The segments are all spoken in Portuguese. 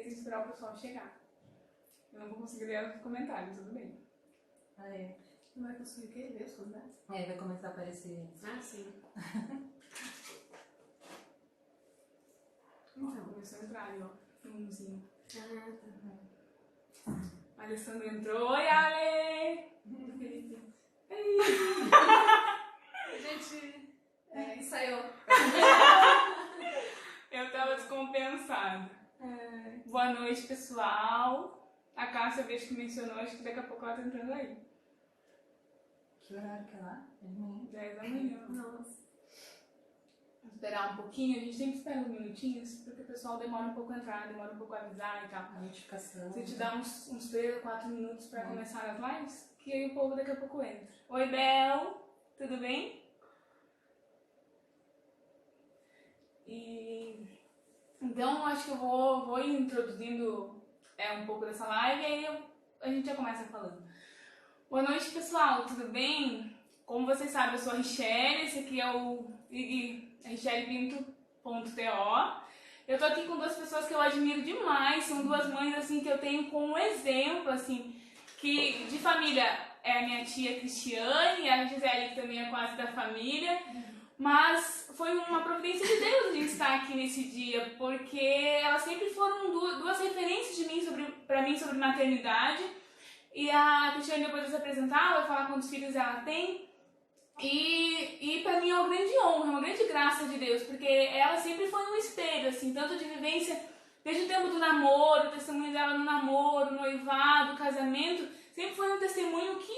tem que esperar o pessoal chegar. Eu não vou conseguir ler os comentários, tudo bem. Ah, é. Não vai conseguir o quê? Ver os comentários? É, vai começar a aparecer. Ah, sim. Então, começou a entrar ali, ó. Filmezinho. Ah, tá. Alessandro entrou. Oi, Ale! Felipe. Ei! A gente ensaiou. Eu tava descompensada. Boa noite, pessoal. A Cássia, eu vejo que mencionou, acho que daqui a pouco ela tá entrando aí. Que horário que é lá? É de manhã? 10 da manhã. Nossa. Vou esperar um pouquinho, a gente sempre espera uns minutinhos, porque o pessoal demora um pouco a entrar, demora um pouco a avisar e tal. A notificação. Você te dá uns 3 ou 4 minutos pra começar as lives, que aí o povo daqui a pouco entra. Oi, Bel! Tudo bem? Então, acho que eu vou introduzindo um pouco dessa live e aí a gente já começa falando. Boa noite, pessoal, tudo bem? Como vocês sabem, eu sou a Richelle, esse aqui é o richellepinto.to. Eu tô aqui com duas pessoas que eu admiro demais, são duas mães assim que eu tenho como exemplo, assim, que de família é a minha tia Cristiane e a Gisele, que também é quase da família. Mas foi uma providência de Deus a gente estar aqui nesse dia, porque elas sempre foram duas referências para mim sobre maternidade. E a Cristiane depois se apresentar, vai falar quantos filhos ela tem. E para mim é uma grande honra, uma grande graça de Deus, porque ela sempre foi um espelho, assim, tanto de vivência, desde o tempo do namoro, o testemunho dela no namoro, noivado, casamento, sempre foi um testemunho que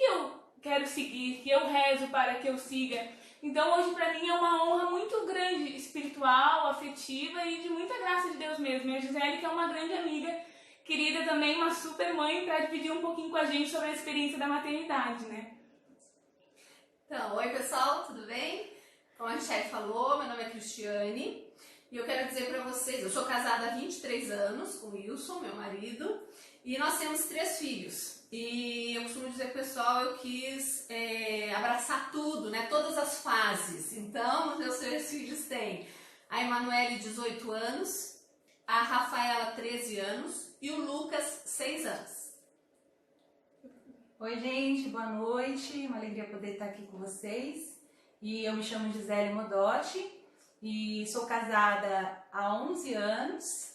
eu quero seguir, que eu rezo para que eu siga. Então hoje pra mim é uma honra muito grande, espiritual, afetiva e de muita graça de Deus mesmo. E a Gisele, que é uma grande amiga, querida também, uma super mãe, pra dividir um pouquinho com a gente sobre a experiência da maternidade, né? Então, oi pessoal, tudo bem? Como a Richelle falou, meu nome é Cristiane e eu quero dizer pra vocês, eu sou casada há 23 anos com o Wilson, meu marido, e nós temos 3 filhos. E eu costumo dizer pro pessoal, eu quis abraçar tudo, né? Todas as fases. Então, meus 3 filhos têm a Emanuele, 18 anos, a Rafaela, 13 anos e o Lucas, 6 anos. Oi, gente, boa noite. Uma alegria poder estar aqui com vocês. E eu me chamo Gisele Modotti e sou casada há 11 anos.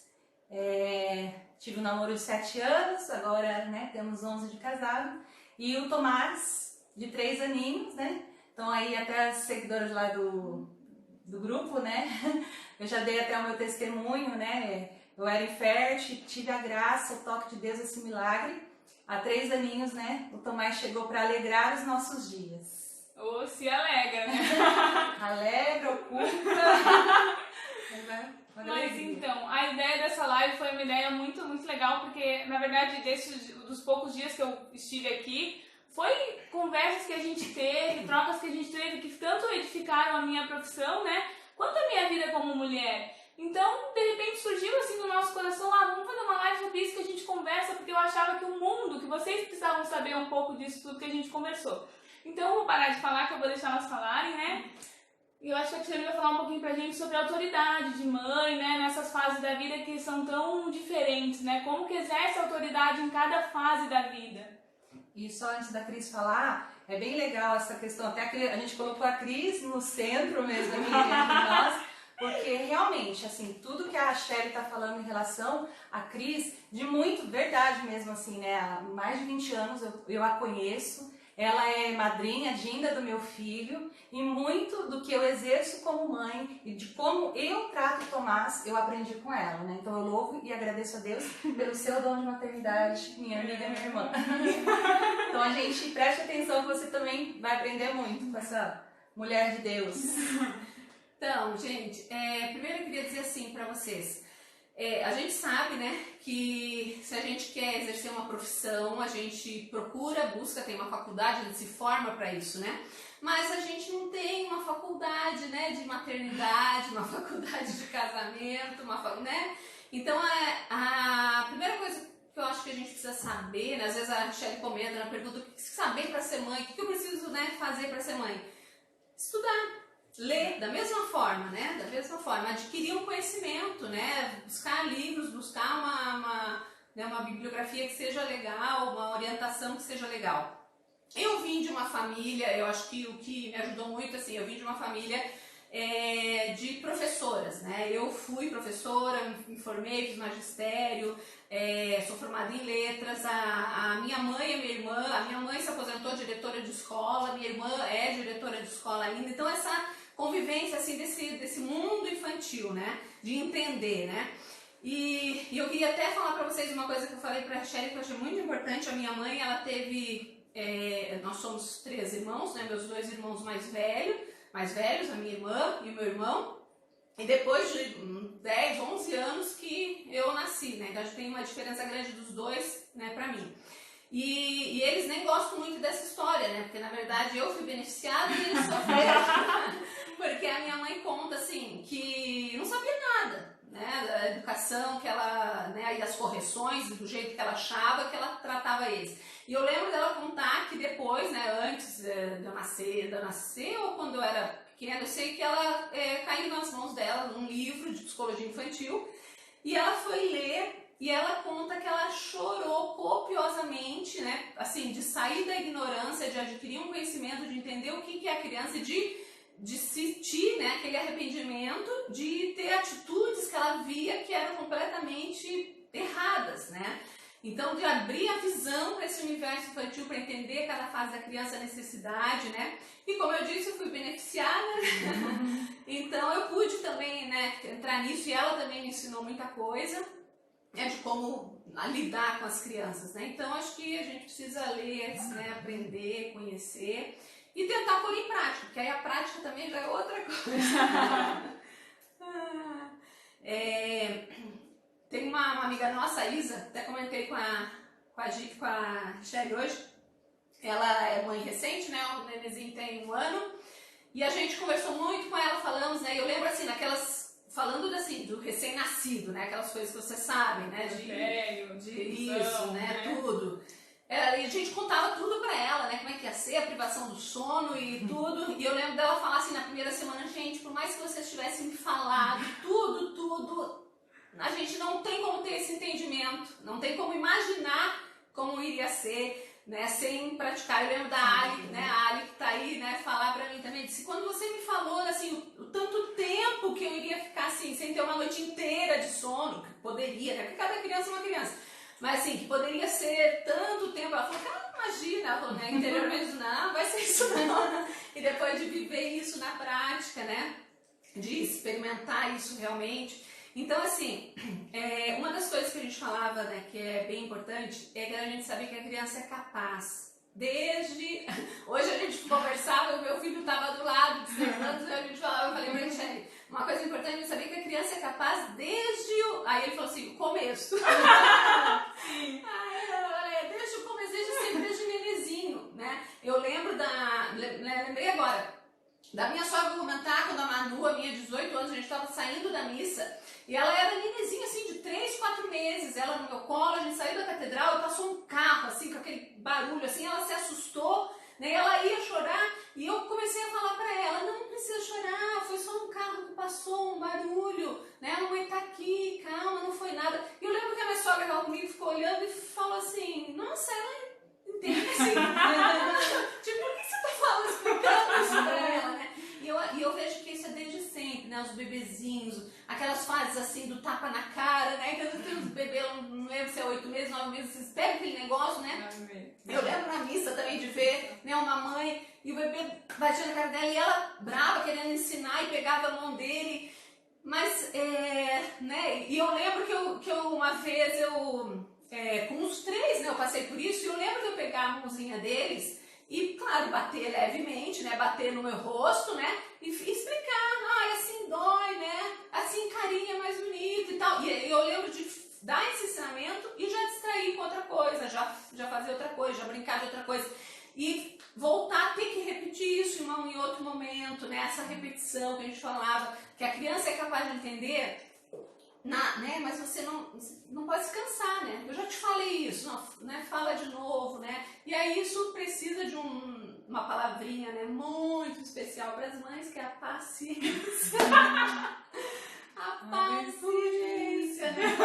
Tive um namoro de 7 anos, agora, né, temos 11 de casado. E o Tomás, de 3 aninhos, né? Então aí até as seguidoras lá do grupo, né? Eu já dei até o meu testemunho, né? Eu era infértil, tive a graça, o toque de Deus, esse milagre. Há 3 aninhos, né? O Tomás chegou para alegrar os nossos dias. Ou se alegra, né? Alegra, oculta. Mas então, a ideia dessa live foi uma ideia muito, muito legal, porque na verdade dos poucos dias que eu estive aqui, foi conversas que a gente teve, trocas que a gente teve, que tanto edificaram a minha profissão, né, quanto a minha vida como mulher. Então, de repente surgiu assim no nosso coração, vamos fazer uma live sobre isso que a gente conversa, porque eu achava que o mundo, que vocês precisavam saber um pouco disso tudo que a gente conversou. Então eu vou parar de falar, que eu vou deixar elas falarem, né? E eu acho que a Cristiane vai falar um pouquinho pra gente sobre a autoridade de mãe, né? Nessas fases da vida que são tão diferentes, né? Como que exerce a autoridade em cada fase da vida. E só antes da Cris falar, é bem legal essa questão, até que a gente colocou a Cris no centro mesmo, entre nós, porque realmente, assim, tudo que a Shelly está falando em relação à Cris, de muito verdade mesmo, assim, né? Há mais de 20 anos eu a conheço, ela é madrinha Dinda do meu filho, e muito do que eu exerço como mãe e de como eu trato o Tomás, eu aprendi com ela, né? Então eu louvo e agradeço a Deus pelo seu dom de maternidade, minha amiga, minha irmã. Então a gente preste atenção que você também vai aprender muito com essa mulher de Deus. Então, gente, primeiro eu queria dizer assim pra vocês, a gente sabe, né, que se a gente quer exercer uma profissão, a gente procura, busca, tem uma faculdade, a gente se forma para isso, né? Mas a gente não tem uma faculdade, né, de maternidade, uma faculdade de casamento, né? Então, a primeira coisa que eu acho que a gente precisa saber, né, às vezes a Richelle comenta na pergunta, o que saber para ser mãe, o que eu preciso, né, fazer para ser mãe? Estudar. ler da mesma forma, né? Da mesma forma, adquirir um conhecimento, né? Buscar livros, buscar uma bibliografia que seja legal, uma orientação que seja legal. Eu vim de uma família, eu acho que o que me ajudou muito, assim, eu vim de uma família de professoras, né? Eu fui professora, me formei, fiz magistério, sou formada em letras, a minha mãe e a minha irmã, a minha mãe se aposentou diretora de escola, minha irmã é diretora de escola ainda, então essa convivência, assim, desse mundo infantil, né? De entender, né? E eu queria até falar pra vocês uma coisa que eu falei pra Shelly que eu achei muito importante. A minha mãe, ela teve, nós somos 3 irmãos, né? Meus 2 irmãos mais velhos, a minha irmã e o meu irmão. E depois de 10, 11 anos que eu nasci, né? Então a gente tem uma diferença grande dos dois, né, pra mim. E eles nem gostam muito dessa história, né? Porque na verdade eu fui beneficiada e eles sofreram. Porque a minha mãe conta, assim, que não sabia nada, né, da educação que ela, né, e das correções, do jeito que ela achava que ela tratava eles. E eu lembro dela contar que depois, né, antes de eu nascer ou quando eu era pequena, eu sei que ela caiu nas mãos dela um livro de psicologia infantil e ela foi ler e ela conta que ela chorou copiosamente, né, assim, de sair da ignorância, de adquirir um conhecimento, de entender o que é a criança e de sentir, né, aquele arrependimento, de ter atitudes que ela via que eram completamente erradas, né? Então, de abrir a visão para esse universo infantil, para entender cada fase da criança, a necessidade, né? E como eu disse, eu fui beneficiada, então eu pude também, né, entrar nisso e ela também me ensinou muita coisa, né, de como lidar com as crianças, né? Então, acho que a gente precisa ler, né, aprender, conhecer e tentar pôr em prática, porque aí a prática também já é outra coisa. Tem uma amiga nossa, a Isa, até comentei com a Shelly hoje, ela é mãe recente, né, o nenenzinho tem 1 ano, e a gente conversou muito com ela, falamos, né, eu lembro assim, falando assim, do recém-nascido, né, aquelas coisas que vocês sabem, né, isso, né, tudo. E a gente contava tudo pra ela, né, como é que ia ser, a privação do sono e tudo. E eu lembro dela falar assim na primeira semana, gente, por mais que vocês tivessem me falado tudo, a gente não tem como ter esse entendimento, não tem como imaginar como iria ser, né, sem praticar. Eu lembro da Ali, né, a Ali que tá aí, né, falar pra mim também, disse, quando você me falou, assim, o tanto tempo que eu iria ficar assim, sem ter uma noite inteira de sono, que poderia, né, porque cada criança é uma criança. Mas assim, que poderia ser tanto tempo. Ela falou, cara, imagina, ela falou, né? Interiormente, não, vai ser isso não. E depois de viver isso na prática, né? De experimentar isso realmente. Então, assim, uma das coisas que a gente falava, né, que é bem importante, é que a gente saber que a criança é capaz. Desde... Hoje a gente conversava, o meu filho estava do lado, de 6 anos, e a gente falava, eu falei pra ele, uma coisa importante é saber que a criança é capaz desde o... Aí ele falou assim, o começo. Desde o começo, desde bebezinho, né? Eu lembro lembrei agora, da minha sogra comentar quando a Manu, a minha 18 anos, a gente estava saindo da missa, e ela era nenezinha, assim, de 3, 4 meses, ela no meu colo, a gente saiu da catedral e passou um carro, assim, com aquele barulho, assim, ela se assustou, né? Ela ia chorar, e eu comecei a falar pra ela, não precisa chorar, foi só um carro que passou, um barulho, né? A mamãe tá aqui, calma, não foi nada. E eu lembro que a minha sogra estava comigo, ficou olhando e falou assim, nossa, ela entende assim, tipo, por que você tá falando, explicando isso pra ela, né? E eu vejo que isso é desde sempre, né? Os bebezinhos, aquelas fases assim do tapa na cara, né? Que tem uns bebês, não lembro se é 8 meses, 9 meses, vocês pegam aquele negócio, né? Eu lembro na missa também de ver, né, uma mãe e o bebê batia na cara dela e ela brava, querendo ensinar e pegava a mão dele. Mas, né? E eu lembro que eu uma vez, com os 3, né? Eu passei por isso e eu lembro de eu pegar a mãozinha deles e, claro, bater levemente, né? Bater no meu rosto, né? E explicar, assim dói, né? Assim carinho é mais bonito e tal. E eu lembro de dar esse ensinamento e já distrair com outra coisa, já fazer outra coisa, já brincar de outra coisa. E voltar a ter que repetir isso em outro momento, né? Essa repetição que a gente falava, que a criança é capaz de entender, né? Mas você não pode se cansar, né? Eu já te falei isso, não, né? Fala de novo, né? E aí isso precisa de uma palavrinha, né, muito especial para as mães, que é a paciência. A paciência, né?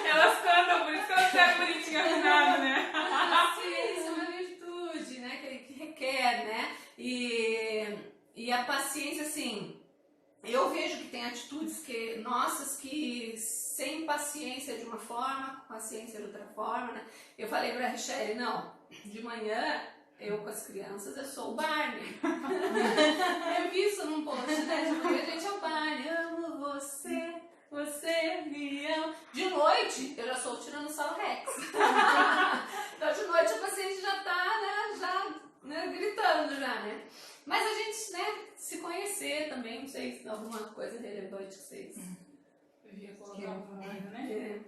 Elas cantam, por isso que elas ficaram bonitinhas afinadas, né? A paciência é uma virtude, né, que requer, né? E a paciência, assim, eu vejo que tem atitudes que sem paciência de uma forma, paciência de outra forma, né? Eu falei pra Richelle, não, de manhã eu com as crianças eu sou o Barney. Eu vi isso num post, né? De manhã a gente é o Barney, amo você, você me ama. De noite eu já sou o Tiranossauro Rex. Então de noite a paciência já tá, né, gritando já, né? Mas a gente, né, se conhecer também, não sei se tem alguma coisa relevante que vocês... Eu ia colocar alguma coisa, né?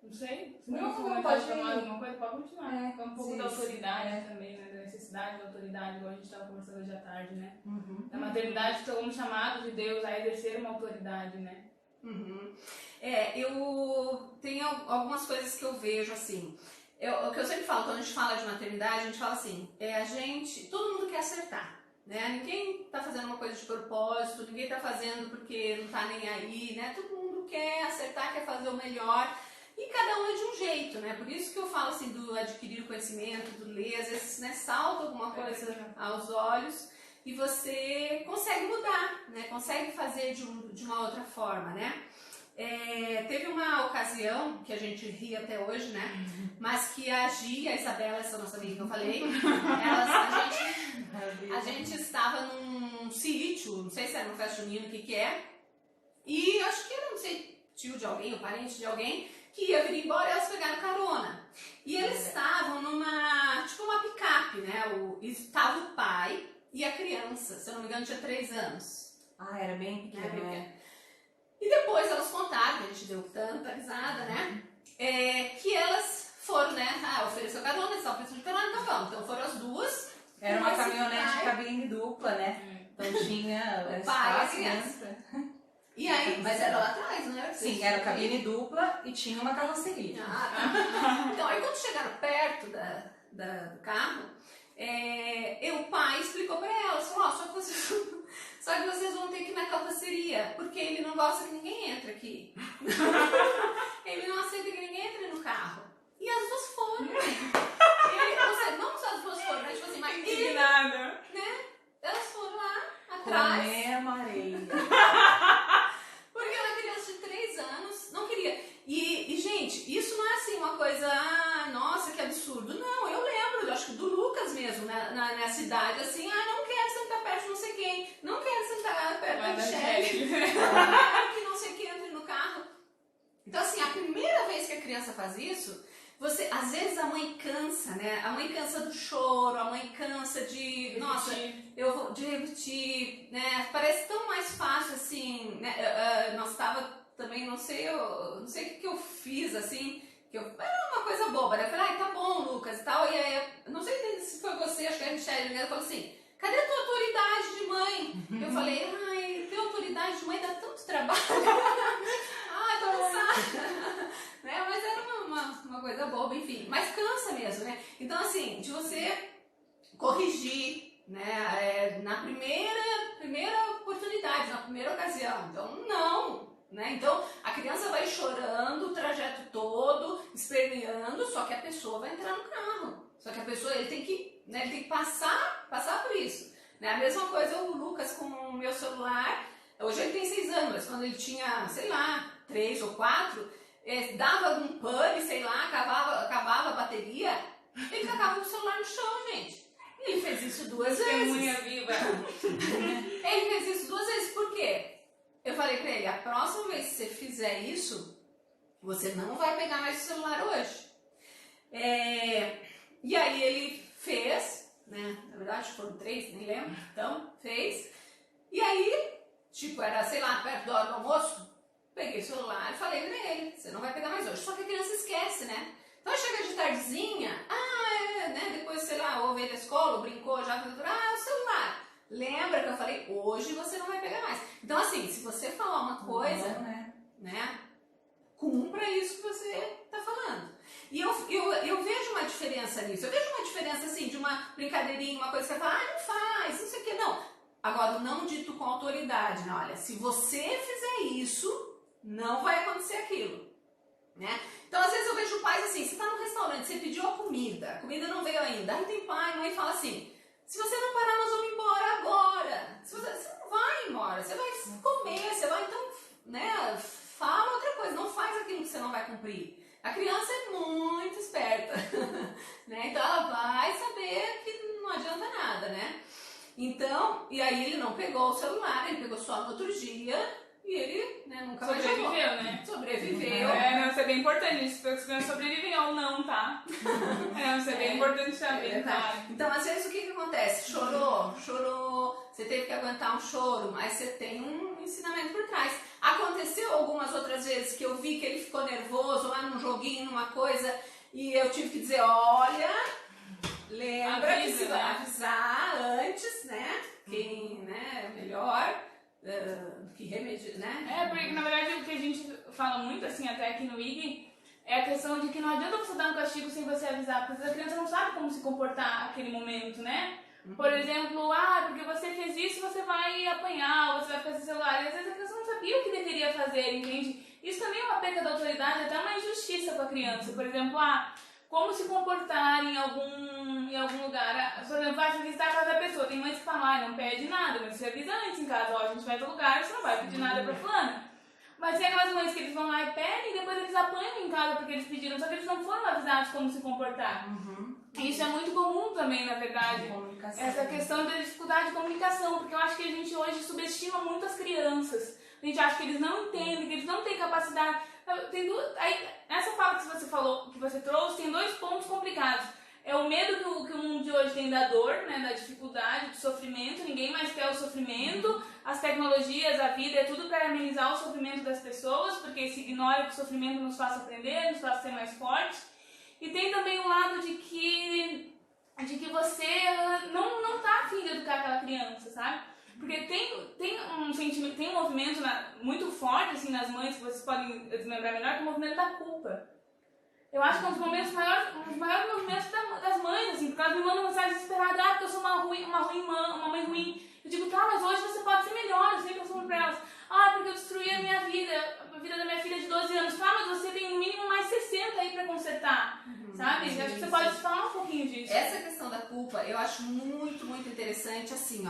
Não sei. Se Não, não pode falar ir. alguma coisa, pode continuar. É um pouco sim, da autoridade é. também, né? Da necessidade da autoridade, igual a gente estava conversando hoje à tarde, né? Uhum. Da maternidade que somos chamados de Deus a exercer uma autoridade, né? Uhum. Eu tenho algumas coisas que eu vejo assim. O que eu sempre falo, quando a gente fala de maternidade, a gente fala assim, todo mundo quer acertar, né? Ninguém tá fazendo uma coisa de propósito, ninguém tá fazendo porque não tá nem aí, né? Todo mundo quer acertar, quer fazer o melhor, e cada um é de um jeito, né? Por isso que eu falo assim do adquirir o conhecimento, do ler, às vezes, né, salta alguma coisa aos olhos e você consegue mudar, né? Consegue fazer de uma outra forma, né? Teve uma ocasião que a gente ri até hoje, né? Mas que a Gi e a Isabela, essa nossa amiga que eu falei, a gente estava num sítio, não sei se era uma festa junina, o que é, e acho que era, não sei, tio de alguém ou parente de alguém, que ia vir embora e elas pegaram carona. E eles estavam numa, tipo uma picape, né? Estava o pai e a criança, se eu não me engano, tinha 3 anos. Ah, era bem pequeno, né? E depois elas contaram, que a gente deu tanta risada, né? Que elas foram, né? Ofereceu carona, eles estavam precisando de carona, então vamos. Então foram as duas. Era uma caminhonete de cabine dupla, né? Então tinha o pai e a espaço, criança. né? E aí, mas era lá atrás, não era? Sim, era cabine dupla e tinha uma carroceria. Tá. Então, aí quando chegaram perto do carro, o pai explicou pra elas, falou, só que vocês vão ter que ir na carroceria, porque ele não gosta que ninguém entre aqui. Ele não aceita que ninguém entre no carro. E as duas foram. Não só as duas foram, mas tipo assim, mas ele, né? Elas foram lá atrás. Comemos areia. Porque uma criança de 3 anos não queria. E, gente, isso não é assim uma coisa, nossa, que absurdo. Não, eu lembro, eu acho que do Lucas mesmo, na cidade, assim, não quero sentar perto de não sei quem, não quero sentar perto da Michelle, que não sei quem entre no carro. Então, assim, a primeira vez que a criança faz isso, às vezes a mãe cansa, né? A mãe cansa do choro, a mãe cansa de, nossa, eu vou de repetir, né? Parece tão mais fácil, assim, né? Nós estava também, não sei o que eu fiz, assim, era uma coisa boba, né? Eu falei, tá bom, Lucas, e tal, e aí, não sei se foi você, acho que a Michelle, né? Falou assim, cadê a tua autoridade de mãe? Eu falei, ter autoridade de mãe dá tanto trabalho. Tô cansada. Né? Mas era uma coisa boba, enfim. Mas cansa mesmo, né? Então, assim, de você corrigir, né? Na primeira oportunidade, na primeira ocasião. Então, não. Né? Então, a criança vai chorando o trajeto todo, esperneando, só que a pessoa vai entrar no carro. Só que a pessoa, ele tem que passar por isso. Né? A mesma coisa o Lucas com o meu celular. Hoje ele tem 6 anos, mas quando ele tinha, sei lá, 3 ou 4, dava algum pane, sei lá, acabava a bateria, ele tacava o celular no chão, gente. Ele fez isso 2 vezes. Testemunha viva. Ele fez isso 2 vezes, por quê? Eu falei pra ele, a próxima vez que você fizer isso, você não vai pegar mais o celular hoje. E aí ele fez, né? Na verdade foram 3, nem lembro. Então, fez. E aí, era, sei lá, perto da hora do almoço, peguei o celular e falei pra ele, você não vai pegar mais hoje. Só que a criança esquece, né? Então chega de tardezinha, né? Depois, sei lá, ou veio da escola, ou brincou, já, o celular. Lembra que eu falei, hoje você não vai pegar mais. Então, assim, se você falar uma coisa, né? Cumpra isso que você tá falando. E eu vejo uma diferença nisso. Eu vejo uma diferença assim, de uma brincadeirinha, uma coisa que você fala, não faz, não sei o que, não. Agora, não dito com autoridade, né? Olha, se você fizer isso, não vai acontecer aquilo, né? Então, às vezes eu vejo pais assim, você tá no restaurante, você pediu a comida não veio ainda, aí tem pai, mãe fala assim, se você não parar, nós vamos embora agora. Você não vai embora, você vai comer, você vai, então, né, fala outra coisa, não faz aquilo que você não vai cumprir. A criança é muito esperta, né? Então ela vai saber que não adianta nada, né? Então, e aí ele não pegou o celular, ele pegou só no outro dia e ele, né, nunca mais jogou. Sobreviveu, né? Sobreviveu. Isso é bem importante, isso as crianças sobrevivem ou não, tá? Isso é bem importante saber, tá? Então, às vezes, o que acontece? Chorou, você teve que aguentar um choro, mas você tem um ensinamento por trás. Aconteceu algumas outras vezes que eu vi que ele ficou nervoso lá num joguinho, numa coisa, e eu tive que dizer, olha, lembra que se vai avisar antes, né? Quem, né, é melhor que remédio, né? Porque na verdade o que a gente fala muito, assim, até aqui no IG, é a questão de que não adianta você dar um castigo sem você avisar, porque a criança não sabe como se comportar naquele momento, né? Por exemplo, porque você fez isso, você vai apanhar, você vai ficar sem celular. E às vezes a criança não sabia o que deveria fazer, entende? Isso também é uma perca da autoridade, até uma injustiça com a criança. Por exemplo, como se comportar em algum lugar. Por exemplo, vai visitar a casa da pessoa. Tem mães que falam, não pede nada, mas você avisa antes em casa, a gente vai para lugar, você não vai pedir nada pra fulana. Mas tem aquelas mães que eles vão lá e pedem e depois eles apanham em casa porque eles pediram, só que eles não foram avisados como se comportar. Isso é muito comum também, na verdade. Essa questão da dificuldade de comunicação, porque eu acho que a gente hoje subestima muito as crianças. A gente acha que eles não entendem, que eles não têm capacidade. Nessa fala que você falou, que você trouxe, tem dois pontos complicados. É o medo que o mundo de hoje tem da dor, né, da dificuldade, do sofrimento. Ninguém mais quer o sofrimento. As tecnologias, a vida, é tudo para amenizar o sofrimento das pessoas, porque se ignora que o sofrimento nos faça aprender, nos faça ser mais fortes. E tem também o lado de que você não tá afim de educar aquela criança, sabe? Porque tem um sentimento, tem um movimento muito forte assim, nas mães, que vocês podem desmembrar melhor, que é o movimento da culpa. Eu acho que é um dos maiores movimentos das mães, assim, porque elas me mandam mensagem desesperada, porque eu sou uma mãe ruim. Eu digo, tá, mas hoje você pode ser melhor, eu sempre respondo pra elas. Porque eu destruí a minha vida, a vida da minha filha de 12 anos. Tá, mas você tem no mínimo mais 60 aí pra consertar, sabe? Eu acho que você pode falar um pouquinho disso. Essa questão da culpa, eu acho muito, muito interessante, assim,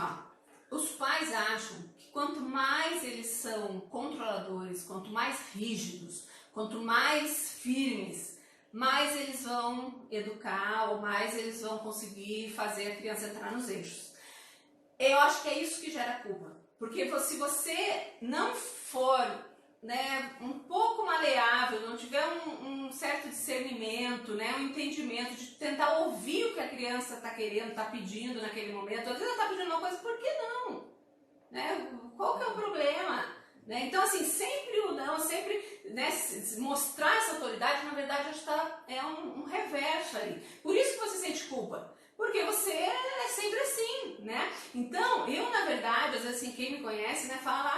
os pais acham que quanto mais eles são controladores, quanto mais rígidos, quanto mais firmes, mais eles vão educar ou mais eles vão conseguir fazer a criança entrar nos eixos. Eu acho que é isso que gera culpa. Porque se você não for, né, um pouco maleável, não tiver um certo discernimento, né, um entendimento de tentar ouvir o que a criança está querendo, está pedindo naquele momento, às vezes ela está pedindo uma coisa, por que não? Né? Qual que é o problema? Né? Então, assim, sempre o não, sempre, né, mostrar essa autoridade, na verdade, acho que é um reverso ali. Por isso que você sente culpa. Porque você é sempre assim, né? Então, eu, na verdade, às vezes, assim, quem me conhece, né, fala,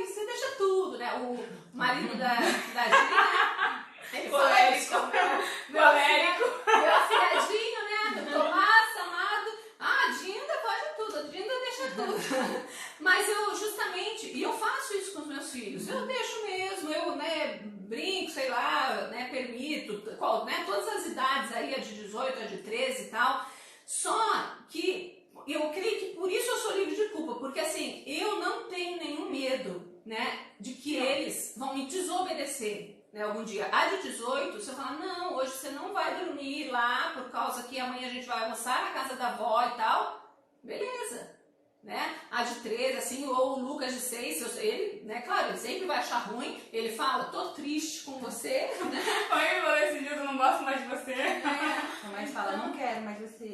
você deixa tudo, né? O marido da Gina, ele fala isso. Meu afilhadinho, né? Tomás, amado. A Dinda pode tudo, a Dinda deixa tudo. Mas eu, justamente, e eu faço isso com os meus filhos, eu deixo mesmo, eu, né, brinco, sei lá, né, permito, né, todas as idades aí, a de 18, a de 13 e tal. Só que eu creio que por isso eu sou livre de culpa, porque assim, eu não tenho nenhum medo, né, de que eles vão me desobedecer, né, algum dia. A de 18, se eu falar, não, hoje você não vai dormir lá, por causa que amanhã a gente vai almoçar na casa da avó e tal, beleza. Né? A de 13, assim, ou o Lucas de 6, ele, né, claro, ele sempre vai achar ruim, ele fala, tô triste com você, né? Oi, falou esses dias, eu não gosto mais de você. A mãe fala, não quero mais você.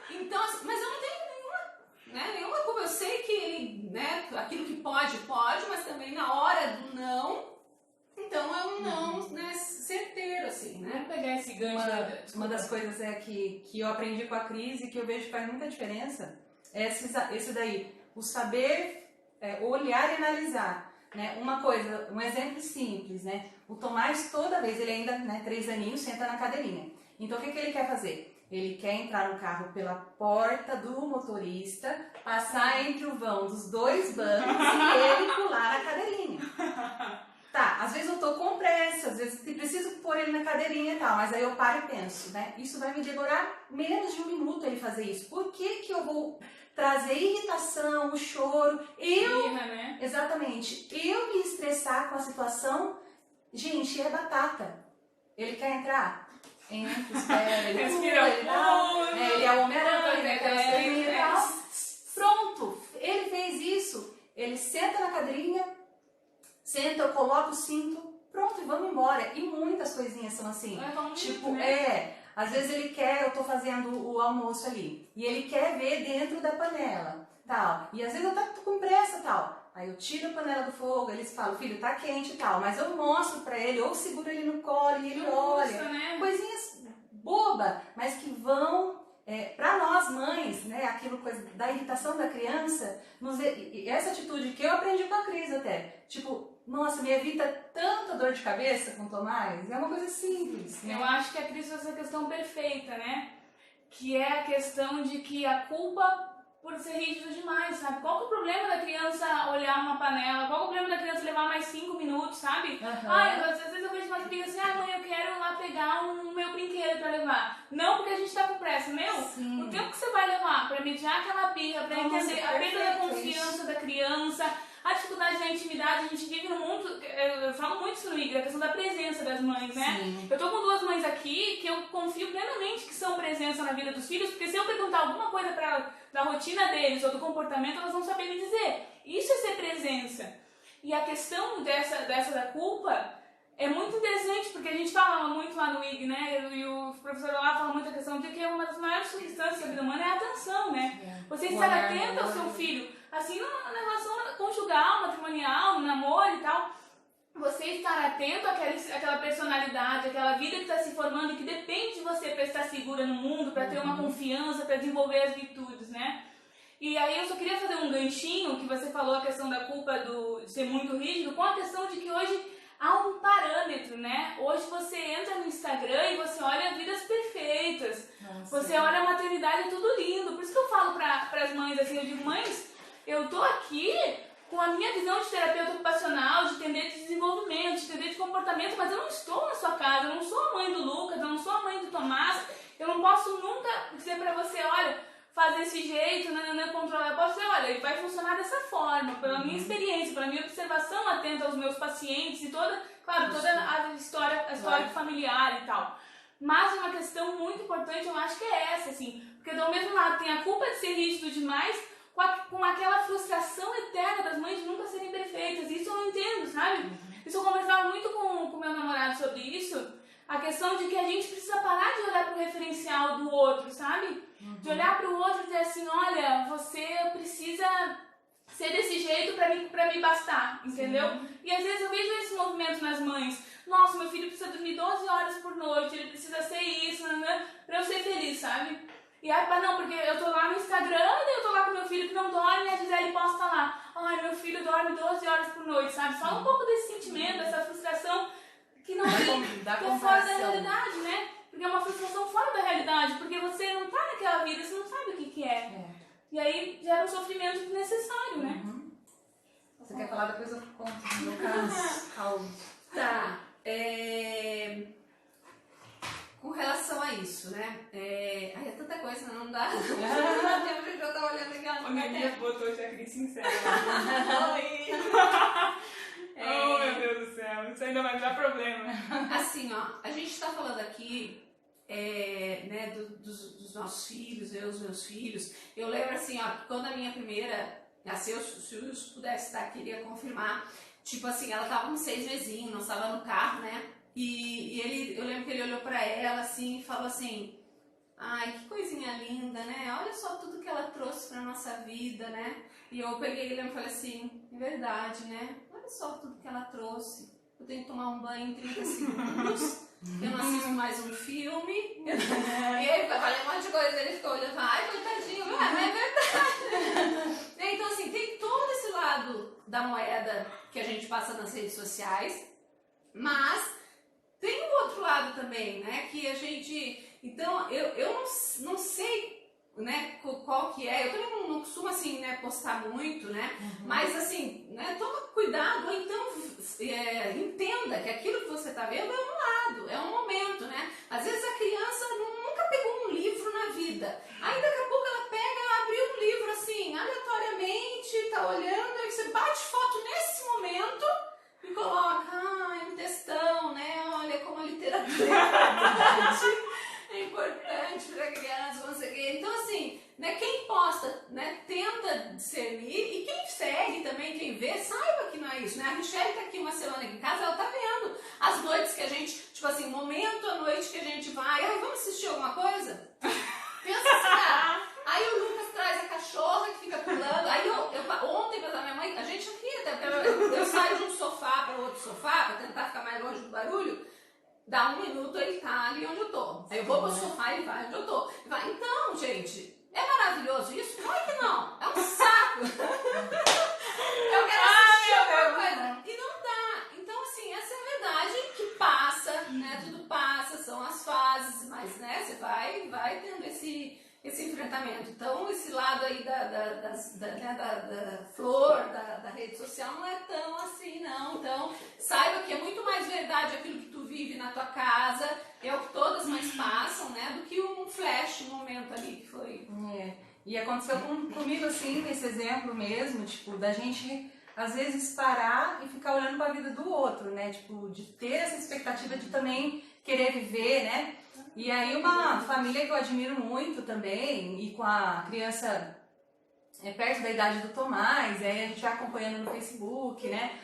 Então, assim, mas eu não tenho nenhuma culpa, eu sei que ele, né, aquilo que pode, mas também na hora do não, então é um não, né, certeiro, assim, né? Vamos pegar esse gancho. Uma das coisas que eu aprendi com a Cris e que eu vejo que faz muita diferença, esse daí, o saber olhar e analisar, né? Uma coisa, um exemplo simples, né? O Tomás toda vez, ele ainda, né, 3 aninhos, senta na cadeirinha. Então o que ele quer fazer? Ele quer entrar no carro pela porta do motorista, passar entre o vão dos dois bancos e ele pular na cadeirinha. Tá, às vezes eu tô com pressa, às vezes eu preciso pôr ele na cadeirinha e tal, mas aí eu paro e penso, né? Isso vai me demorar menos de 1 minuto ele fazer isso. Por que eu vou trazer irritação, o choro? Né? Exatamente. Eu me estressar com a situação, gente, é batata. Ele quer entrar? Entra, espera, ele respira pula, ele é o Homem-Aranha, aquelas coisinhas e tal. Pronto, ele fez isso. Ele senta na cadeirinha, senta, eu coloco o cinto, pronto, e vamos embora. E muitas coisinhas são assim. Tipo, às vezes ele quer, eu tô fazendo o almoço ali, e ele quer ver dentro da panela, tal. E às vezes eu tô com pressa, tal. Aí eu tiro a panela do fogo, eles falam, filho, tá quente e tal. Mas eu mostro pra ele, ou seguro ele no colo e ele olha. Né? Coisinhas bobas, mas que vão, pra nós mães, né, aquilo coisa da irritação da criança, essa atitude que eu aprendi com a Cris até, tipo, nossa, me evita tanta dor de cabeça com o Tomás, é uma coisa simples. Né? Eu acho que a Cris faz essa questão perfeita, né? Que é a questão de que a culpa por ser rígido demais, sabe? Qual que é o problema da criança olhar uma panela? Qual que é o problema da criança levar mais 5 minutos, sabe? Às vezes eu vejo uma criança assim, mãe, eu quero lá pegar o meu brinquedo pra levar. Não porque a gente tá com pressa, o tempo que você vai levar pra mediar aquela birra, pra entender a perda da confiança da criança, a dificuldade da intimidade, a gente vive no mundo, eu falo muito isso no IG, a questão da presença das mães, né? Sim. Eu tô com 2 mães aqui que eu confio plenamente que são presença na vida dos filhos, porque se eu perguntar alguma coisa pra elas, da rotina deles ou do comportamento, elas vão saber me dizer. Isso é ser presença. E a questão dessa da culpa é muito interessante, porque a gente fala muito lá no IG, né? E o professor lá fala muito a questão de que uma das maiores substâncias da vida humana é a atenção, né? Você estar atento ao seu filho, assim na relação conjugal, matrimonial, no namoro e tal. Você estar atento àquela personalidade, àquela vida que está se formando e que depende de você para estar segura no mundo, para ter uma confiança, para desenvolver as virtudes, né? E aí eu só queria fazer um ganchinho, que você falou a questão da culpa de ser muito rígido, com a questão de que hoje há um parâmetro, né? Hoje você entra no Instagram e você olha vidas perfeitas, você olha a maternidade, é tudo lindo. Por isso que eu falo para as mães assim, eu digo, mães, eu tô aqui com a minha visão de terapeuta ocupacional, de entender de desenvolvimento, de entender de comportamento, mas eu não estou na sua casa, eu não sou a mãe do Lucas, eu não sou a mãe do Tomás, eu não posso nunca dizer pra você, olha, faz desse jeito, controlar. Eu posso dizer, olha, ele vai funcionar dessa forma, pela minha experiência, pela minha observação atenta aos meus pacientes e toda a história familiar e tal. Mas uma questão muito importante, eu acho que é essa, assim, porque do mesmo lado tem a culpa de ser rígido demais, com aquela frustração eterna das mães de nunca serem perfeitas. Isso eu não entendo, sabe? Isso eu conversava muito com meu namorado sobre isso, a questão de que a gente precisa parar de olhar para o referencial do outro, sabe? De olhar para o outro e dizer assim, olha, você precisa ser desse jeito para me bastar, entendeu? E às vezes eu vejo esse movimento nas mães. Nossa, meu filho precisa dormir 12 horas por noite, ele precisa ser isso, para eu ser feliz, sabe? E aí, não, porque eu tô lá no Instagram, eu tô lá com meu filho que não dorme e a Gisele posta lá. Ai, meu filho dorme 12 horas por noite, sabe? Fala um pouco desse sentimento, dessa frustração que não que é fora da realidade, né? Porque é uma frustração fora da realidade, porque você não tá naquela vida, você não sabe o que é. E aí gera um sofrimento desnecessário, né? Você quer falar? Depois eu conto no meu caso. Tá. Com relação a isso, né? Ai, é tanta coisa, não dá. Não dá tempo de eu estar olhando aqui. A minha botou já Cris sincera. Oi! Oh, meu Deus do céu, isso ainda vai dar problema. Assim, ó, a gente tá falando aqui, né, dos nossos filhos, os meus filhos. Eu lembro assim, ó, quando a minha primeira nasceu, se o Wilson pudesse estar aqui, ele ia confirmar. Tipo assim, ela tava com 6 mesinhos, nós tava no carro, né? E eu lembro que ele olhou pra ela assim e falou assim, ai, que coisinha linda, né? Olha só tudo que ela trouxe pra nossa vida, né? E eu peguei ele e falei assim, é verdade, né? Olha só tudo que ela trouxe. Eu tenho que tomar um banho em 30 segundos, eu não assisto mais um filme. E aí eu falei um monte de coisa, ele ficou olhando, ai, coitadinho, mas é verdade. Então assim, tem todo esse lado da moeda que a gente passa nas redes sociais, mas tem um outro lado também, né? Que a gente... Então, eu não sei, né, qual que é. Eu também não costumo, assim, né, postar muito, né? Mas, assim, né, toma cuidado, ou então entenda que aquilo que você está vendo é um lado, é um momento, né? Às vezes a criança nunca pegou um livro na vida. Aí, daqui a pouco, ela pega, abre um livro, assim, aleatoriamente, tá olhando, aí você bate foto nesse momento e coloca, um textão, né? Olha como a literatura é importante para criança, não sei o quê. Então, assim, né, quem posta, né, tenta discernir, e quem segue também, quem vê, saiba que não é isso, né? A Michelle tá aqui uma semana aqui em casa, ela tá vendo as noites que a gente, tipo assim, momento à noite que a gente vai, vamos assistir alguma coisa? Pensa assim, cara. Aí o Lucas traz a cachorra que fica pulando, aí ontem pra minha mãe, a gente aqui, até, eu saio de um sofá para outro sofá, para tentar ficar mais longe do barulho. Dá 1 minuto, ele tá ali onde eu tô. Aí eu vou pro sofá e ele vai onde eu tô. Então, gente, é maravilhoso isso? Claro que não. É um saco. Eu quero assistir alguma coisa. E não dá. Então, assim, essa é a verdade que passa, né? Tudo passa, são as fases, mas, né, você vai tendo esse enfrentamento. Então, esse lado aí da flor, da rede social não é tão assim, não. Então, saiba que é muito mais verdade aquilo que tu vive na tua casa, é o que todas mais passam, né, do que um flash, um momento ali que foi. E aconteceu comigo, assim, nesse exemplo mesmo, tipo, da gente, às vezes, parar e ficar olhando para a vida do outro, né, tipo, de ter essa expectativa de também querer viver, né. E aí uma família que eu admiro muito também, e com a criança perto da idade do Tomás, aí a gente vai acompanhando no Facebook, né?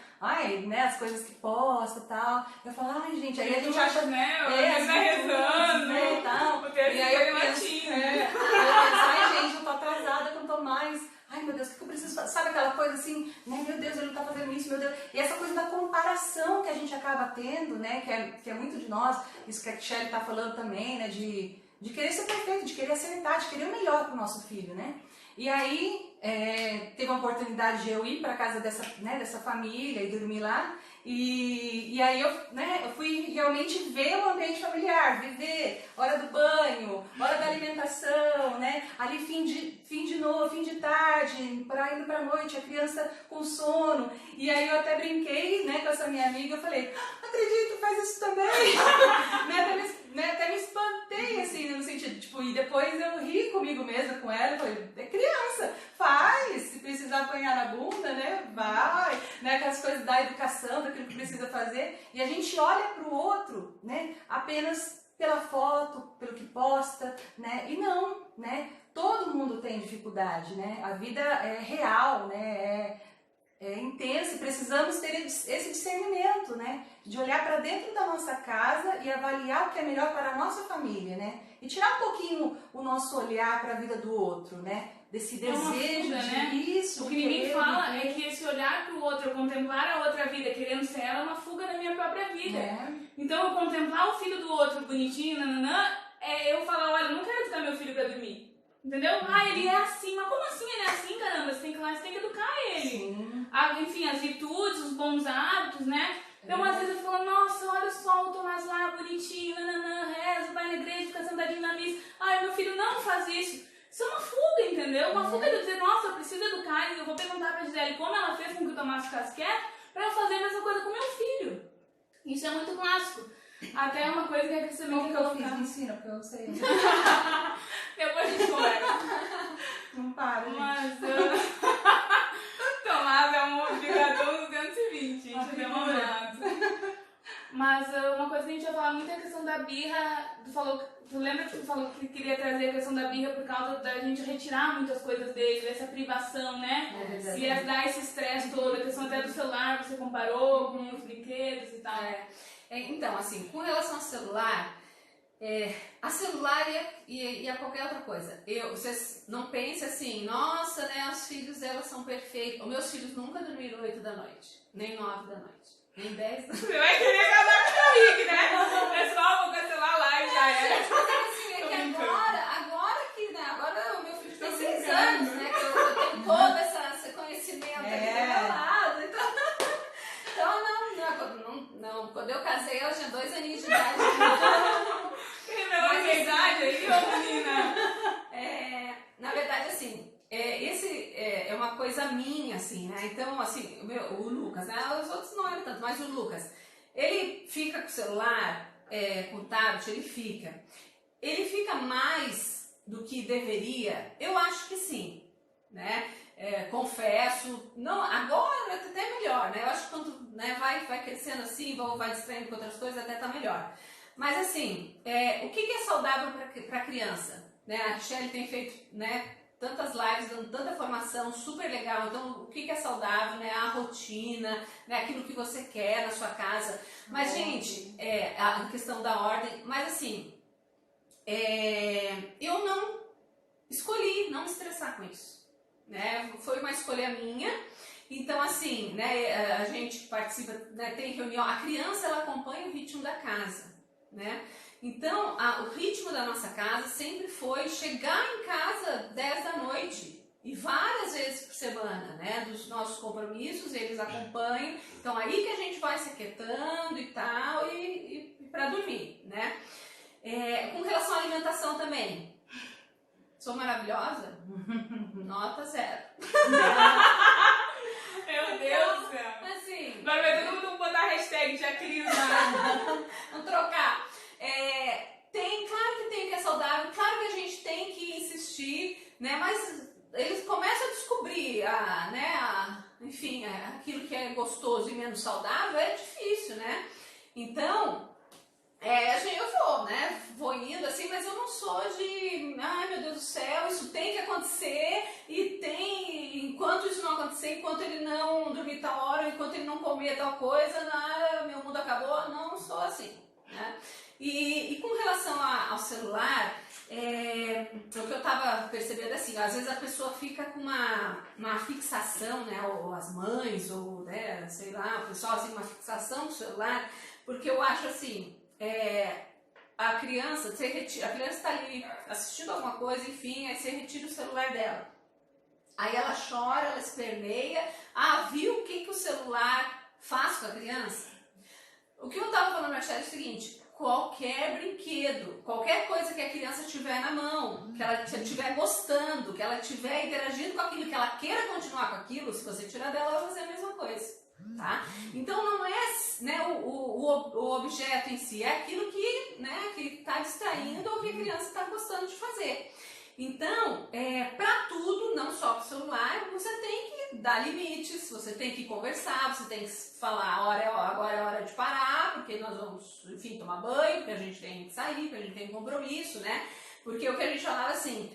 Né, as coisas que posta e tal. Eu falo, gente, aí a gente acha, né? As vai rezando, né, e tal. E aí eu penso, gente, eu tô atrasada com o Tomás. Ai, meu Deus, o que eu preciso fazer? Sabe aquela coisa assim, né? Meu Deus, ele não tá fazendo isso, meu Deus. E essa coisa da comparação que a gente acaba tendo, né? Que é muito de nós, isso que a Shelly tá falando também, né? De querer ser perfeito, de querer acertar, de querer o melhor pro nosso filho, né? E aí, teve a oportunidade de eu ir para casa dessa família e dormir lá. E aí eu fui realmente ver o ambiente familiar, viver hora do banho, hora da alimentação, né? Ali fim de tarde, para indo para noite, a criança com sono. E aí eu até brinquei, né, com essa minha amiga, eu falei, acredito, faz isso também. Até me espantei, assim, no sentido, tipo, e depois eu ri comigo mesma, com ela, eu falei, é criança, faz, se precisar apanhar na bunda, né, vai, né, aquelas coisas da educação, daquilo que precisa fazer, e a gente olha para o outro, né, apenas pela foto, pelo que posta, né, e não, né, todo mundo tem dificuldade, né, a vida é real, né, é intenso, e precisamos ter esse discernimento, né? De olhar para dentro da nossa casa e avaliar o que é melhor para a nossa família, né? E tirar um pouquinho o nosso olhar para a vida do outro, né? Desse desejo fuga, de né? isso. O que ninguém fala é que esse olhar para o outro, eu contemplar a outra vida querendo ser ela, é uma fuga da minha própria vida. Então, eu contemplar o filho do outro bonitinho, eu falar, olha, eu não quero educar meu filho para dormir. Entendeu? Ele é assim, mas como assim ele é assim, caramba? Você tem que educar ele. Sim. Enfim, as virtudes, os bons hábitos, né? Então, às vezes eu falo, nossa, olha só o Tomás lá, bonitinho, reza, vai na igreja, fica sentadinho na missa. Meu filho não faz isso. Isso é uma fuga, entendeu? Uma fuga de dizer, nossa, eu preciso educar, e eu vou perguntar pra Gisele como ela fez com que o Tomás ficasse quieto, pra eu fazer a mesma coisa com meu filho. Isso é muito clássico. Até uma coisa que a Cris também Como que eu fiz? Me ensina, porque eu não sei. Depois a gente conversa. Não para, gente. Mas Tomás é um modificador 220, gente, demorado. Mas uma coisa que a gente vai falar muito é a questão da birra. Tu lembra que tu falou que queria trazer a questão da birra por causa da gente retirar muitas coisas dele, dessa privação, né? E dar esse estresse todo, a questão até do celular, você comparou com os brinquedos e tal. Então, assim, com relação ao celular, a celular e a qualquer outra coisa. Vocês não pensem assim, nossa, né, os filhos dela são perfeitos. Os meus filhos nunca dormiram 8 da noite, nem 9 da noite, nem 10 da noite. Você vai querer casar com o Rick, né? Pessoal, vou cancelar a live, já é. Assim, é que agora o meu filho tem 6 anos, né, que eu tenho todo esse conhecimento aqui do meu lado, então não, quando eu casei, eu tinha 2 aninhos de idade. verdade aí, ô menina? Na verdade, assim, esse é uma coisa minha, assim, né? Então, assim, o Lucas, né? Os outros não eram tanto, mas o Lucas, ele fica com o celular, com o tablet, ele fica mais do que deveria? Eu acho que sim, né? Confesso, não, agora até melhor, né? Eu acho que quando, né, vai crescendo assim, vai distraindo com outras coisas, até tá melhor. Mas assim, o que é saudável para a criança? Né? A Shelly tem feito, né, tantas lives, dando tanta formação, super legal. Então, o que é saudável, né? A rotina, né? Aquilo que você quer na sua casa. Mas, gente, a questão da ordem, mas assim, eu não escolhi não me estressar com isso. Né? Foi uma escolha minha. Então, assim, né, a gente participa, né, tem reunião, a criança ela acompanha o ritmo da casa, né? Então, o ritmo da nossa casa sempre foi chegar em casa 10 da noite e várias vezes por semana, né? Dos nossos compromissos, eles acompanham. Então, aí que a gente vai se aquietando e tal, e para dormir, né? Com relação à alimentação também, sou maravilhosa? Nota 0. Meu Deus do céu. Assim, Vai todo mundo botar a hashtag de Cris, vamos trocar. Claro que tem que é saudável, claro que a gente tem que insistir, né? Mas eles começam a descobrir, enfim, aquilo que é gostoso e menos saudável é difícil, né? Então, vou indo assim, mas eu não sou de, ai meu Deus do céu, isso tem que acontecer enquanto isso não acontecer, enquanto ele não dormir tal hora, enquanto ele não comer tal coisa, meu mundo acabou, não sou assim, né? E com relação ao celular, o que eu tava percebendo assim, às vezes a pessoa fica com uma fixação, né, ou as mães, ou, né, sei lá, o pessoal assim, uma fixação no celular, porque eu acho assim, a criança está ali assistindo alguma coisa, enfim, aí você retira o celular dela. Aí ela chora, ela esperneia. Viu o que o celular faz com a criança? O que eu estava falando na chat é o seguinte: qualquer brinquedo, qualquer coisa que a criança tiver na mão, que ela estiver gostando, que ela estiver interagindo com aquilo, que ela queira continuar com aquilo, se você tirar dela, ela vai fazer a mesma coisa. Tá? Então não é, né, o objeto em si, é aquilo que, né, que está distraindo ou que a criança está gostando de fazer. Então, para tudo, não só para o celular, você tem que dar limites, você tem que conversar, você tem que falar, agora é hora de parar, porque nós vamos, enfim, tomar banho, porque a gente tem que sair, porque a gente tem um compromisso, né? Porque o que a gente falava assim,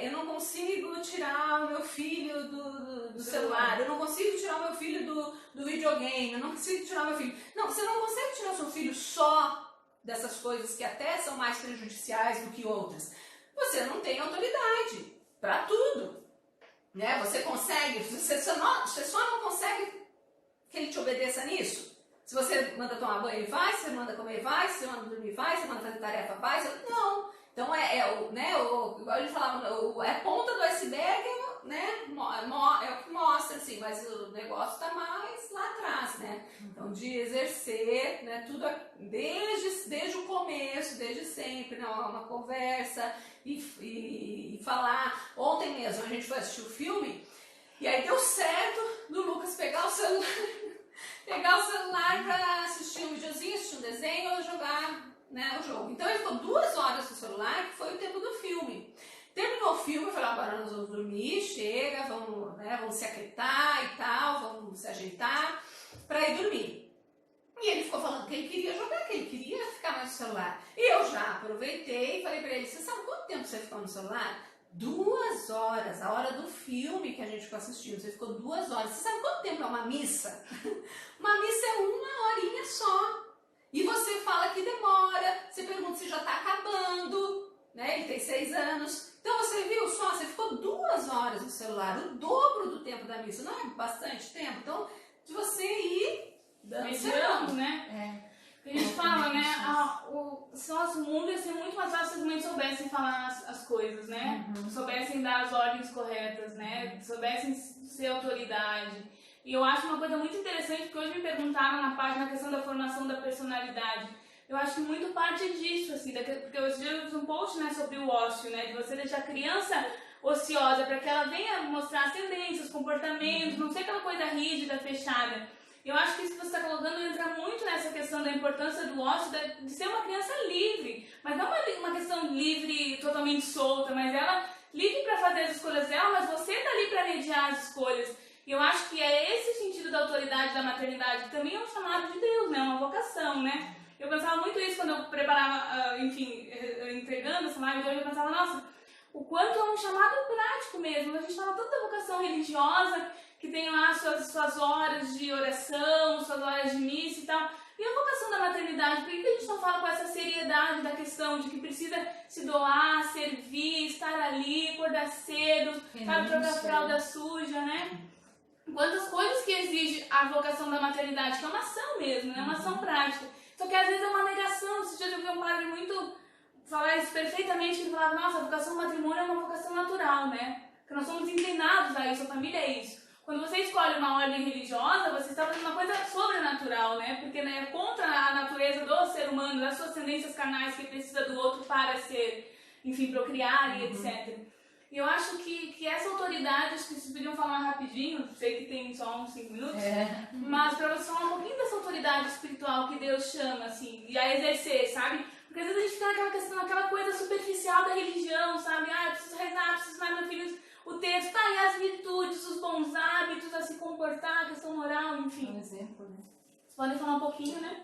eu não consigo tirar o meu filho do celular, eu não consigo tirar o meu filho do videogame, eu não consigo tirar o meu filho. Não, você não consegue tirar o seu filho só dessas coisas que até são mais prejudiciais do que outras. Você não tem autoridade para tudo, né? Você consegue, você só não consegue que ele te obedeça nisso. Se você manda tomar banho, ele vai, se você manda comer, vai, se você manda dormir, vai, se você manda fazer tarefa, vai, não. Então, igual a gente falava, a ponta do iceberg, né, é o que mostra, assim, mas o negócio está mais lá atrás, né? Então, de exercer, né, tudo desde o começo, desde sempre, né, uma conversa e falar. Ontem mesmo a gente foi assistir o filme e aí deu certo do Lucas pegar o celular para assistir um videozinho, assistir um desenho ou jogar, né, o jogo. Então ele ficou 2 horas no celular, que foi o tempo do filme. Terminou o filme, eu falei, agora nós vamos dormir, chega, vamos se aquietar e tal, vamos se ajeitar para ir dormir. E ele ficou falando que ele queria jogar, que ele queria ficar mais no celular. E eu já aproveitei e falei para ele, você sabe quanto tempo você ficou no celular? 2 horas, a hora do filme que a gente ficou assistindo, você ficou 2 horas. Você sabe quanto tempo é uma missa? Uma missa é 1 horinha só. E você fala que demora, você pergunta se já está acabando, né? Ele tem 6 anos. Então você viu só, você ficou 2 horas no celular, o dobro do tempo da missa. Não é bastante tempo? Então, de você ir mediando, né? A gente fala, né? O nosso mundo ia ser muito mais fácil se as mães soubessem falar as coisas, né? Soubessem dar as ordens corretas, né? Soubessem ser autoridade. E eu acho uma coisa muito interessante, porque hoje me perguntaram na página a questão da formação da personalidade. eu acho que muito parte disso, assim, porque eu fiz um post, né, sobre o ócio, né, de você deixar a criança ociosa para que ela venha mostrar tendências, comportamentos, não ser aquela coisa rígida, fechada. Eu acho que isso que você está colocando entra muito nessa questão da importância do ócio, de ser uma criança livre, mas não uma questão livre, totalmente solta, mas ela livre para fazer as escolhas dela, mas você está ali para mediar as escolhas. E eu acho que é esse o sentido da autoridade, da maternidade, que também é um chamado de Deus, né? Uma vocação, né? Eu pensava muito isso quando eu preparava, enfim, entregando essa live de hoje, eu pensava, nossa, o quanto é um chamado prático mesmo. A gente fala tanto da vocação religiosa, que tem lá suas horas de oração, suas horas de missa e tal. E a vocação da maternidade, por que a gente não fala com essa seriedade da questão de que precisa se doar, servir, estar ali, acordar cedo, sabe, trocar fralda suja, né? Quantas coisas que exige a vocação da maternidade, que é uma ação mesmo, né? Uma ação prática. Só que às vezes é uma negação. Esses dias eu vi um padre muito falar isso perfeitamente, ele falava, nossa, a vocação do matrimônio é uma vocação natural, né? Porque nós somos inclinados a isso, a família é isso. Quando você escolhe uma ordem religiosa, você está fazendo uma coisa sobrenatural, né? Porque né, é contra a natureza do ser humano, das suas tendências carnais que precisa do outro para ser, enfim, procriar e etc. E eu acho que essa autoridade, acho que vocês podiam falar rapidinho, sei que tem só uns 5 minutos, mas para você falar um pouquinho dessa autoridade espiritual que Deus chama, assim, e a exercer, sabe? Porque às vezes a gente fica naquela questão, naquela coisa superficial da religião, sabe? Ah, eu preciso rezar, preciso ensinar meus filhos o texto, tá, e as virtudes, os bons hábitos, a se comportar, a questão moral, enfim. Um exemplo, né? Vocês podem falar um pouquinho, né?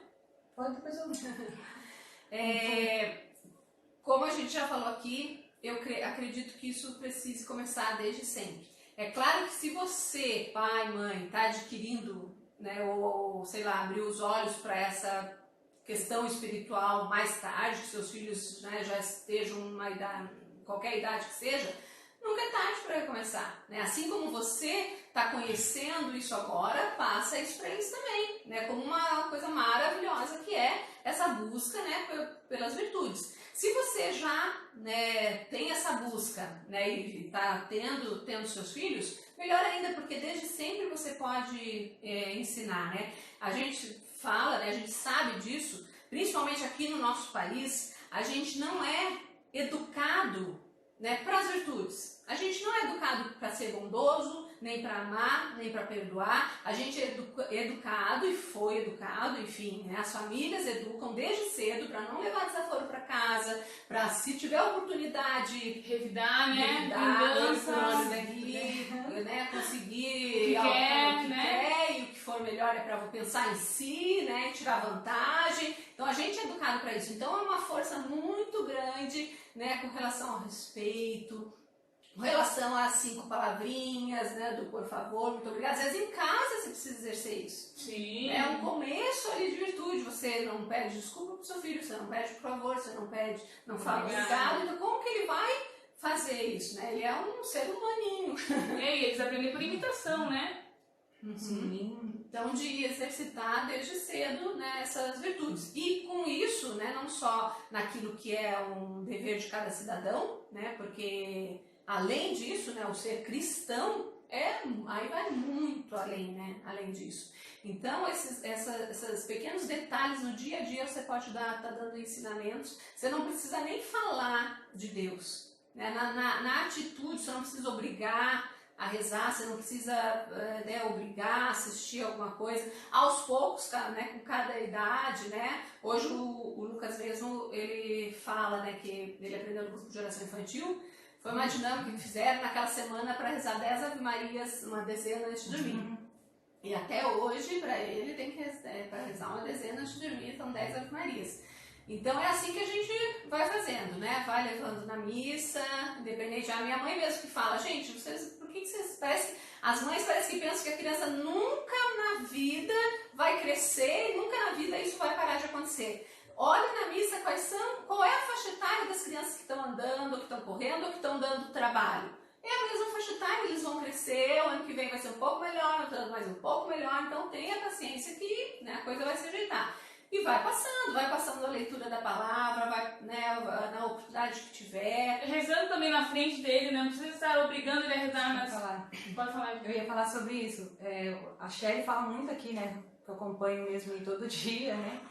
Pode, depois eu... Como a gente já falou aqui, eu acredito que isso precise começar desde sempre. É claro que se você, pai, mãe, está adquirindo, né, ou sei lá, abriu os olhos para essa questão espiritual mais tarde, que seus filhos, né, já estejam numa idade, qualquer idade que seja, nunca é tarde para recomeçar, né? Assim como você está conhecendo isso agora, passa isso para eles também, né? Como uma coisa maravilhosa que é essa busca, né, pelas virtudes. Se você já, né, tem essa busca, né, e está tendo seus filhos, melhor ainda, porque desde sempre você pode ensinar, né? A gente fala, né, a gente sabe disso, principalmente aqui no nosso país, a gente não é educado, né, para as virtudes. A gente não é educado para ser bondoso, nem para amar, nem para perdoar. A gente é educado e foi educado, enfim, né? As famílias educam desde cedo para não levar desaforo para casa, para, se tiver oportunidade, revidar, né? Conseguir o que quer, e o que for melhor é para pensar em si, né? E tirar vantagem. Então a gente é educado para isso. Então é uma força muito grande, né? Com relação ao respeito, com relação às 5 palavrinhas, né, do por favor, muito obrigado. Às vezes em casa você precisa exercer isso. Sim. É um começo ali de virtude. Você não pede desculpa pro seu filho, você não pede por favor, você não fala obrigado. Então como que ele vai fazer isso, né? Ele é um ser humaninho. E aí, eles aprendem por imitação, né? Sim. Então de exercitar desde cedo, né, essas virtudes. E com isso, né, não só naquilo que é um dever de cada cidadão, né, porque além disso, né, o ser cristão aí vai muito além, né, além disso. Então esses pequenos detalhes no dia a dia você pode tá dando ensinamentos. Você não precisa nem falar de Deus, né, na atitude você não precisa obrigar a rezar, você não precisa obrigar a assistir alguma coisa. Aos poucos, né, com cada idade, né? Hoje o Lucas mesmo, ele fala, né, que ele aprendeu no grupo de oração infantil. Foi uma dinâmica que fizeram naquela semana para rezar 10 Ave Marias, uma dezena antes de dormir. E até hoje, para ele, tem que para rezar uma dezena antes de dormir, então 10 Ave Marias. Então é assim que a gente vai fazendo, né? Vai levando na missa, independente. A minha mãe mesmo que fala, gente, por que vocês parecem... As mães parecem que pensam que a criança nunca na vida vai crescer e nunca na vida isso vai parar de acontecer. Olhe na missa qual é a faixa etária das crianças que estão andando, que estão correndo ou que estão dando trabalho. É a mesma faixa etária, eles vão crescer, o ano que vem vai ser um pouco melhor, no outro ano mais um pouco melhor, então tenha paciência que, né, a coisa vai se ajeitar. E vai passando a leitura da palavra, vai, né, na oportunidade que tiver. Rezando também na frente dele, né? Não precisa estar obrigando ele a rezar, mas... Falar. Pode falar. Eu ia falar sobre isso. A Shelly fala muito aqui, né? que eu acompanho mesmo em todo dia, né?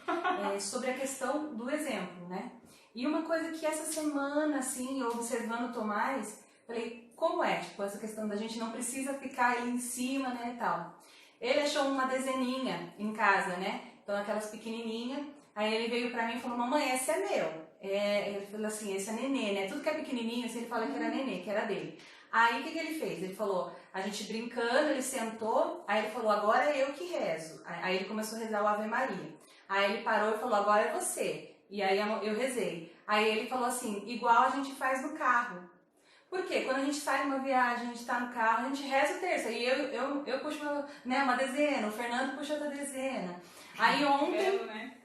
Sobre a questão do exemplo, né? E uma coisa que essa semana, assim, observando o Tomás, falei, como é? Tipo, essa questão da gente não precisa ficar ali em cima, né, e tal. Ele achou uma dezeninha em casa, né? Então, aquelas pequenininhas. Aí ele veio pra mim e falou, mamãe, esse é meu. Ele falou assim, esse é nenê, né? Tudo que é pequenininho, assim, ele fala que era nenê, que era dele. Aí, o que ele fez? Ele falou, a gente brincando, ele sentou, aí ele falou, agora é eu que rezo. Aí ele começou a rezar o Ave Maria. Aí ele parou e falou, agora é você. E aí eu rezei. Aí ele falou assim, igual a gente faz no carro. Por quê? Quando a gente sai numa viagem, a gente tá no carro, a gente reza o terço. E eu puxo uma dezena, o Fernando puxa outra dezena. Aí ontem... né?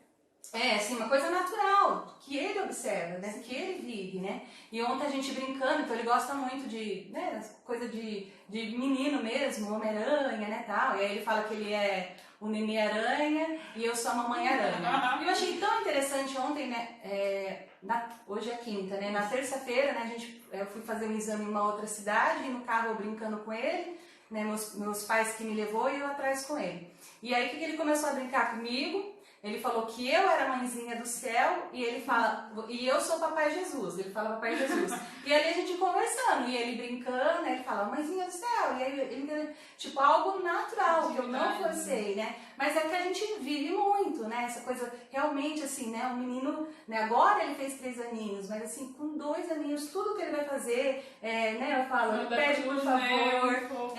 assim, uma coisa natural, que ele observa, né? Que ele vive, né? E ontem a gente brincando, então ele gosta muito de, né? Coisa de menino mesmo, Homem-Aranha, né, tal. E aí ele fala que ele é o Nenê Aranha e eu sou a Mamãe Aranha. E eu achei tão interessante ontem, né? Hoje é quinta, né? Na terça-feira, né? Eu fui fazer um exame em uma outra cidade, no carro eu brincando com ele, né? Meus pais que me levou e eu atrás com ele. E aí o que ele começou a brincar comigo? Ele falou que eu era a mãezinha do céu e ele fala, e eu sou o Papai Jesus. Ele fala Papai Jesus. E ali a gente conversando, e ele brincando, ele fala, mãezinha do céu. E aí ele, tipo, algo natural, que eu não forcei, né? Mas é que a gente vive muito, né? Essa coisa realmente assim, né? O menino, né? Agora ele fez 3 aninhos, mas assim, com 2 aninhos, tudo que ele vai fazer, né? Eu falo, ele pede por favor,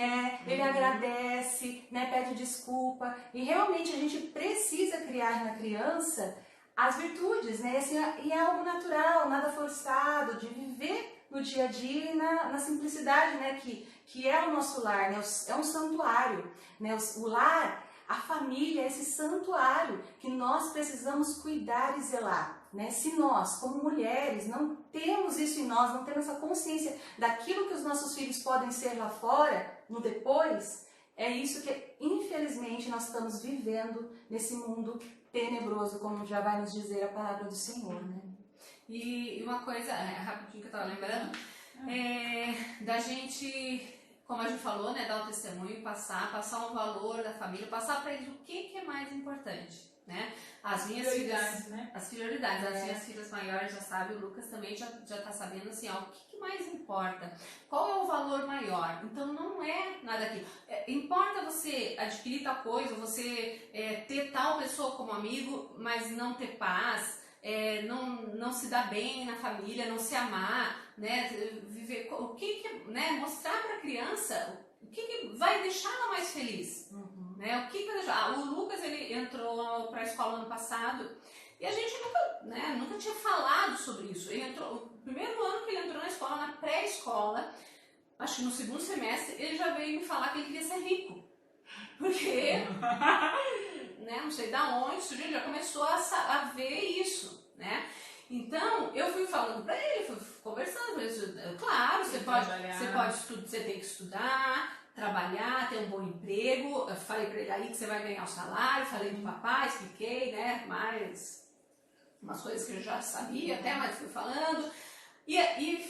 ele agradece, né? Pede desculpa. E realmente a gente precisa criar na criança as virtudes, né? Assim, e é algo natural, nada forçado, de viver no dia a dia e na simplicidade, né? Que é o nosso lar, né? É um santuário, né? O lar, a família é esse santuário que nós precisamos cuidar e zelar, né? Se nós, como mulheres, não temos isso em nós, não temos essa consciência daquilo que os nossos filhos podem ser lá fora, no depois, é isso que, infelizmente, nós estamos vivendo nesse mundo tenebroso, como já vai nos dizer a palavra do Senhor, né? E uma coisa, rapidinho que eu estava lembrando, da gente, como a gente falou, né, dar o testemunho, passar um valor da família, passar para eles o que é mais importante, né? As minhas filhas, né? as prioridades, as minhas filhas maiores já sabem, o Lucas também já tá sabendo assim, ó, o que mais importa, qual é o valor maior. Então não é nada aqui. Importa você adquirir tal coisa, você ter tal pessoa como amigo, mas não ter paz, não se dar bem na família, não se amar, né? Viver o né? Mostrar para a criança o que vai deixá-la mais feliz. Né? O que vai deixar? O Lucas, ele entrou para a escola ano passado e a gente nunca tinha falado sobre isso. Ele entrou, o primeiro ano que ele entrou na escola, na pré-escola, acho que no segundo semestre, ele já veio me falar que ele queria ser rico. Porque, né, não sei da onde, a gente já começou a ver isso, né? Então, eu fui falando pra ele, fui conversando com ele. Claro, você tem que estudar, trabalhar, ter um bom emprego. Eu falei pra ele aí que você vai ganhar o salário, falei do papai, expliquei, né? Mais umas coisas que eu já sabia até, mas fui falando. E aí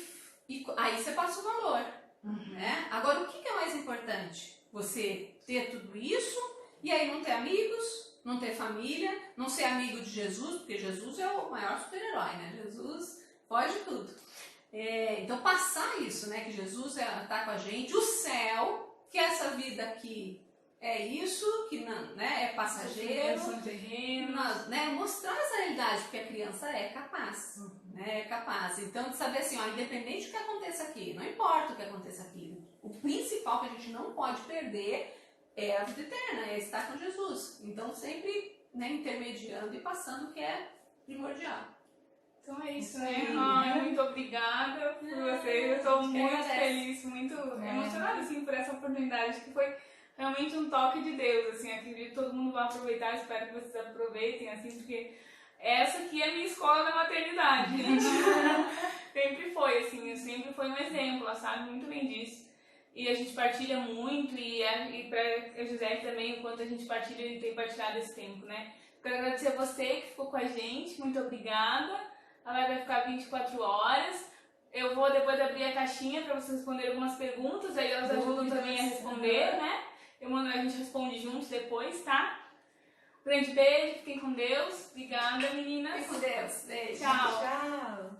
você passa o valor, né? Agora, o que é mais importante? Você ter tudo isso e aí não ter amigos, não ter família, não ser amigo de Jesus, porque Jesus é o maior super-herói, né? Jesus pode tudo. Então passar isso, né? Que Jesus está com a gente, o céu, que essa vida aqui é isso, que não, né? É passageiro, né? Mostrar essa realidade, porque a criança é capaz, né? É capaz. Então de saber assim, ó, independente do que aconteça aqui, não importa o que aconteça aqui, o principal que a gente não pode perder é a vida eterna, é estar com Jesus. Então sempre, né, intermediando e passando o que é primordial. Então é isso, né? Ai, muito obrigada por vocês. Eu estou muito feliz, muito emocionada assim, por essa oportunidade, que foi realmente um toque de Deus. Assim, acredito que todo mundo vai aproveitar, espero que vocês aproveitem, assim, porque essa aqui é a minha escola da maternidade, gente. Sempre foi, assim, sempre foi um exemplo, ela sabe muito bem disso. E a gente partilha muito, e para a Gisele também, o quanto a gente partilha e tem partilhado esse tempo, né? Quero agradecer a você que ficou com a gente, muito obrigada. A live vai ficar 24 horas. Eu vou depois abrir a caixinha para vocês responderem algumas perguntas, aí elas ajudam também a responder, né? A gente responde juntos depois, tá? Grande beijo, fiquem com Deus. Obrigada, meninas. Fiquem com Deus. Beijo. Tchau. Tchau.